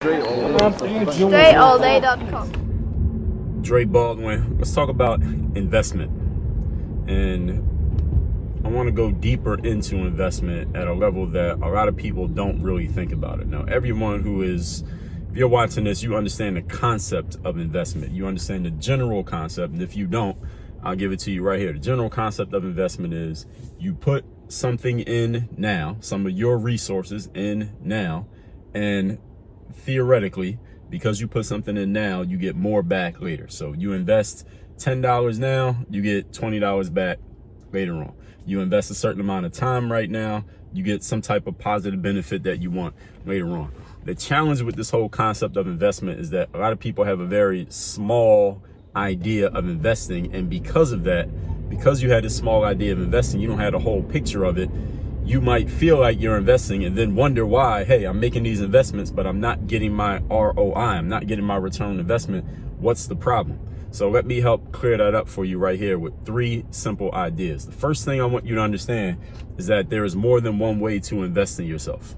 DreAllDay.com. Dre Baldwin. Let's talk about investment. And I want to go deeper into investment at a level that a lot of people don't really think about it. Now, everyone who is, if you're watching this, you understand the concept of investment. You understand the general concept. And if you don't, I'll give it to you right here. The general concept of investment is you put something in now, some of your resources in now, and theoretically, because you put something in now, you get more back later. So you invest $10 now, you get $20 back later on. You invest a certain amount of time right now, you get some type of positive benefit that you want later on. The challenge with this whole concept of investment is that a lot of people have a very small idea of investing, and because of that, because you had this small idea of investing, you don't have a whole picture of it. You might feel like you're investing and then wonder why, hey, I'm making these investments, but I'm not getting my ROI. I'm not getting my return on investment. What's the problem? So let me help clear that up for you right here with 3 simple ideas. The first thing I want you to understand is that there is more than one way to invest in yourself.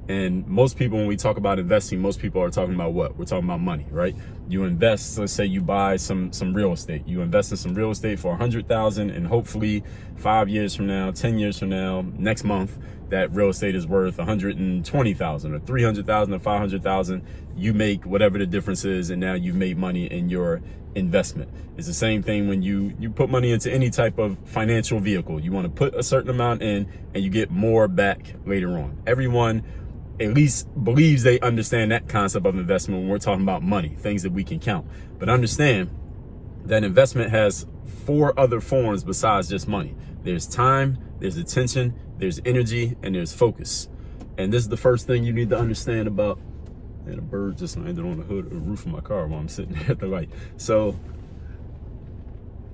And most people, when we talk about investing, most people are talking about what? We're talking about money, right? You invest, let's say you buy some real estate. You invest in some real estate for $100,000, and hopefully 5 years from now, 10 years from now, next month, that real estate is worth $120,000 or $300,000 or $500,000. You make whatever the difference is, and now you've made money in your investment. It's the same thing when you put money into any type of financial vehicle. You want to put a certain amount in, and you get more back later on. Everyone at least believes they understand that concept of investment when we're talking about money, things that we can count. But understand that investment has 4 other forms besides just money. There's time, there's attention, there's energy, and there's focus. And this is the first thing you need to understand about, and a bird just landed on the hood or roof of my car while I'm sitting there at the light. So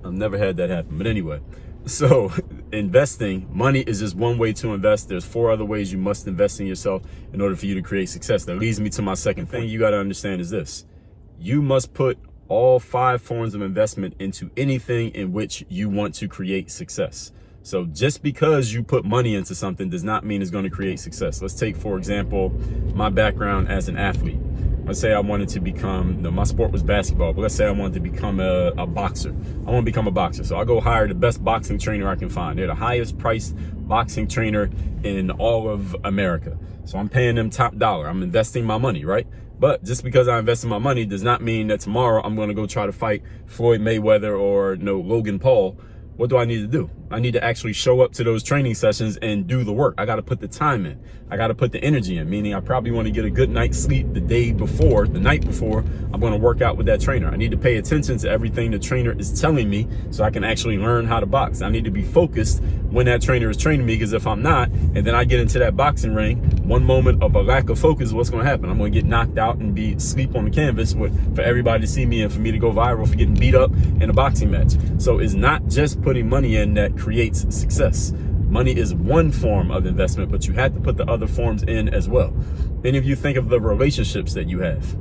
I've never had that happen, but anyway. So investing, money is just one way to invest. There's 4 other ways you must invest in yourself in order for you to create success. That leads me to my second thing you got to understand is this. You must put all 5 forms of investment into anything in which you want to create success. So just because you put money into something does not mean it's going to create success. Let's take, for example, my background as an athlete. Let's say I wanted to become, my sport was basketball, but let's say I wanted to become a boxer. I want to become a boxer. So I go hire the best boxing trainer I can find. They're the highest priced boxing trainer in all of America. So I'm paying them top dollar. I'm investing my money, right? But just because I invested my money does not mean that tomorrow I'm going to go try to fight Floyd Mayweather or Logan Paul. What do I need to do? I need to actually show up to those training sessions and do the work. I got to put the time in. I got to put the energy in, meaning I probably want to get a good night's sleep the night before I'm going to work out with that trainer. I need to pay attention to everything the trainer is telling me so I can actually learn how to box. I need to be focused when that trainer is training me, because if I'm not, and then I get into that boxing ring, one moment of a lack of focus, what's going to happen? I'm going to get knocked out and be asleep on the canvas for everybody to see me and for me to go viral for getting beat up in a boxing match. So it's not just putting money in that creates success. Money is one form of investment, but you have to put the other forms in as well. Any of you think of the relationships that you have.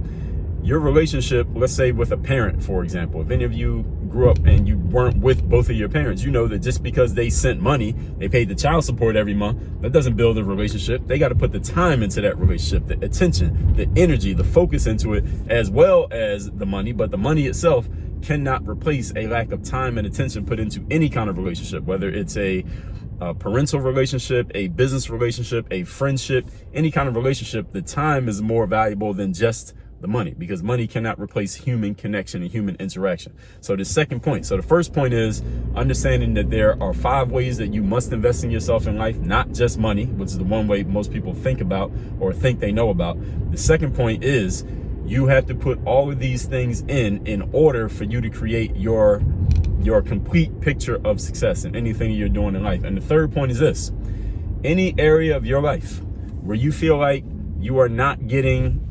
Your relationship, let's say with a parent, for example. If any of you grew up and you weren't with both of your parents, you know that just because they sent money, they paid the child support every month, that doesn't build a relationship. They got to put the time into that relationship, the attention, the energy, the focus into it, as well as the money. But the money itself cannot replace a lack of time and attention put into any kind of relationship, whether it's a parental relationship, a business relationship, a friendship, any kind of relationship. The time is more valuable than just the money, because money cannot replace human connection and human interaction. So the second point. So the first point is understanding that there are 5 ways that you must invest in yourself in life, not just money, which is the one way most people think about or think they know about. The second point is you have to put all of these things in order for you to create your complete picture of success in anything you're doing in life. And the third point is this: any area of your life where you feel like you are not getting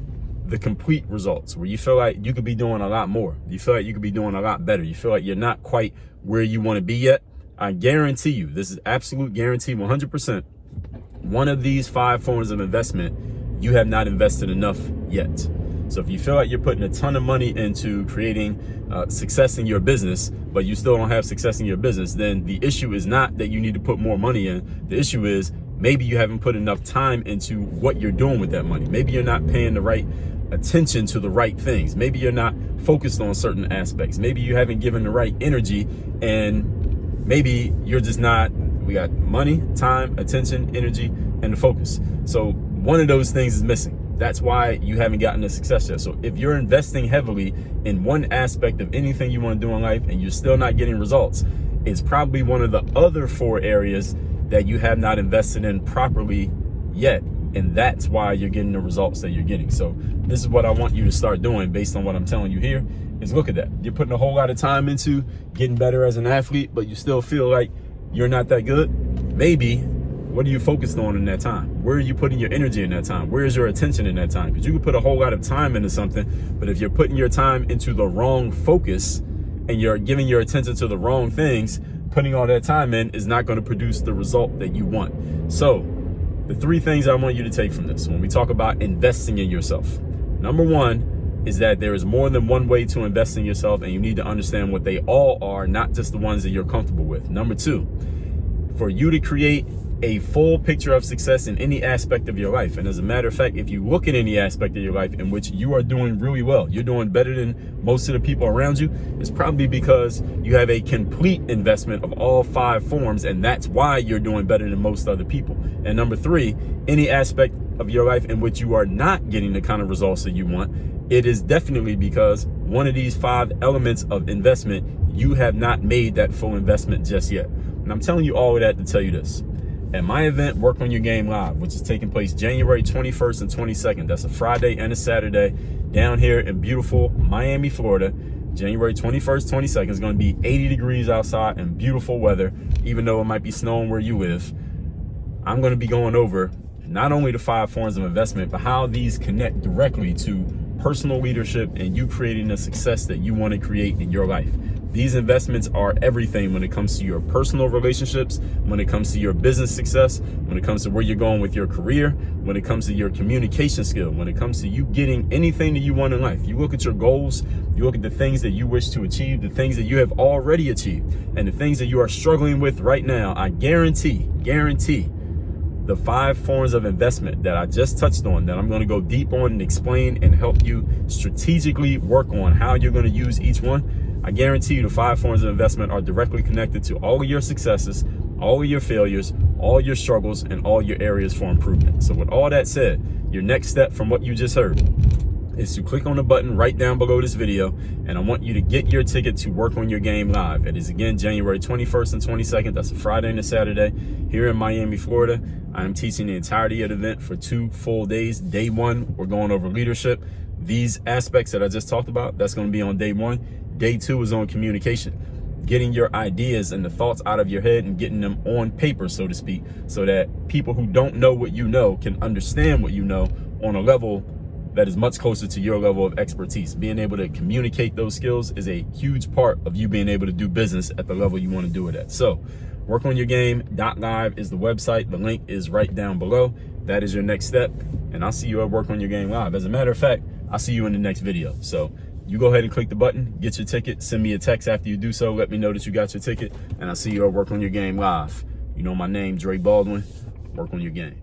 the complete results, where you feel like you could be doing a lot more, you feel like you could be doing a lot better, you feel like you're not quite where you want to be yet, I guarantee you, this is absolute guarantee, 100%, one of these 5 forms of investment, you have not invested enough yet. So if you feel like you're putting a ton of money into creating success in your business, but you still don't have success in your business, then the issue is not that you need to put more money in. The issue is maybe you haven't put enough time into what you're doing with that money. Maybe you're not paying the right attention to the right things. Maybe you're not focused on certain aspects. Maybe you haven't given the right energy, and maybe you're just not. We got money, time, attention, energy, and the focus. So one of those things is missing. That's why you haven't gotten the success yet. So if you're investing heavily in one aspect of anything you want to do in life and you're still not getting results, it's probably one of the other 4 areas that you have not invested in properly yet. And that's why you're getting the results that you're getting. So this is what I want you to start doing based on what I'm telling you here, is look at that. You're putting a whole lot of time into getting better as an athlete, but you still feel like you're not that good. Maybe, what are you focused on in that time? Where are you putting your energy in that time? Where is your attention in that time? Because you can put a whole lot of time into something, but if you're putting your time into the wrong focus and you're giving your attention to the wrong things, putting all that time in is not going to produce the result that you want. So the 3 things I want you to take from this when we talk about investing in yourself. Number 1 is that there is more than one way to invest in yourself, and you need to understand what they all are, not just the ones that you're comfortable with. Number 2, for you to create a full picture of success in any aspect of your life. And as a matter of fact, if you look at any aspect of your life in which you are doing really well, you're doing better than most of the people around you, it's probably because you have a complete investment of all 5 forms, and that's why you're doing better than most other people. And number 3, any aspect of your life in which you are not getting the kind of results that you want, it is definitely because one of these 5 elements of investment, you have not made that full investment just yet. And I'm telling you all of that to tell you this. At my event, Work on Your Game Live, which is taking place January 21st and 22nd, that's a Friday and a Saturday, down here in beautiful Miami, Florida. January 21st, 22nd is going to be 80 degrees outside and beautiful weather, even though it might be snowing where you live. I'm going to be going over not only the 5 forms of investment, but how these connect directly to personal leadership and you creating the success that you want to create in your life. These investments are everything when it comes to your personal relationships, when it comes to your business success, when it comes to where you're going with your career, when it comes to your communication skill, when it comes to you getting anything that you want in life. You look at your goals, you look at the things that you wish to achieve, the things that you have already achieved, and the things that you are struggling with right now. I guarantee the 5 forms of investment that I just touched on, that I'm going to go deep on and explain and help you strategically work on how you're going to use each one. I guarantee you the 5 forms of investment are directly connected to all of your successes, all of your failures, all your struggles, and all your areas for improvement. So with all that said, your next step from what you just heard is to click on the button right down below this video, and I want you to get your ticket to Work on Your Game Live. It is again January 21st and 22nd. That's a Friday and a Saturday here in Miami, Florida. I am teaching the entirety of the event for 2 full days. Day 1, we're going over leadership. These aspects that I just talked about, that's going to be on day 1. Day 2 is on communication, getting your ideas and the thoughts out of your head and getting them on paper, so to speak, so that people who don't know what you know can understand what you know on a level that is much closer to your level of expertise. Being able to communicate those skills is a huge part of you being able to do business at the level you want to do it at. So workonyourgame.live is the website. The link is right down below. That is your next step, and I'll see you at Work on Your Game Live. As a matter of fact, I'll see you in the next video. So you go ahead and click the button, get your ticket, send me a text after you do so, let me know that you got your ticket, and I'll see you at Work on Your Game Live. You know my name, Dre Baldwin. Work on your game.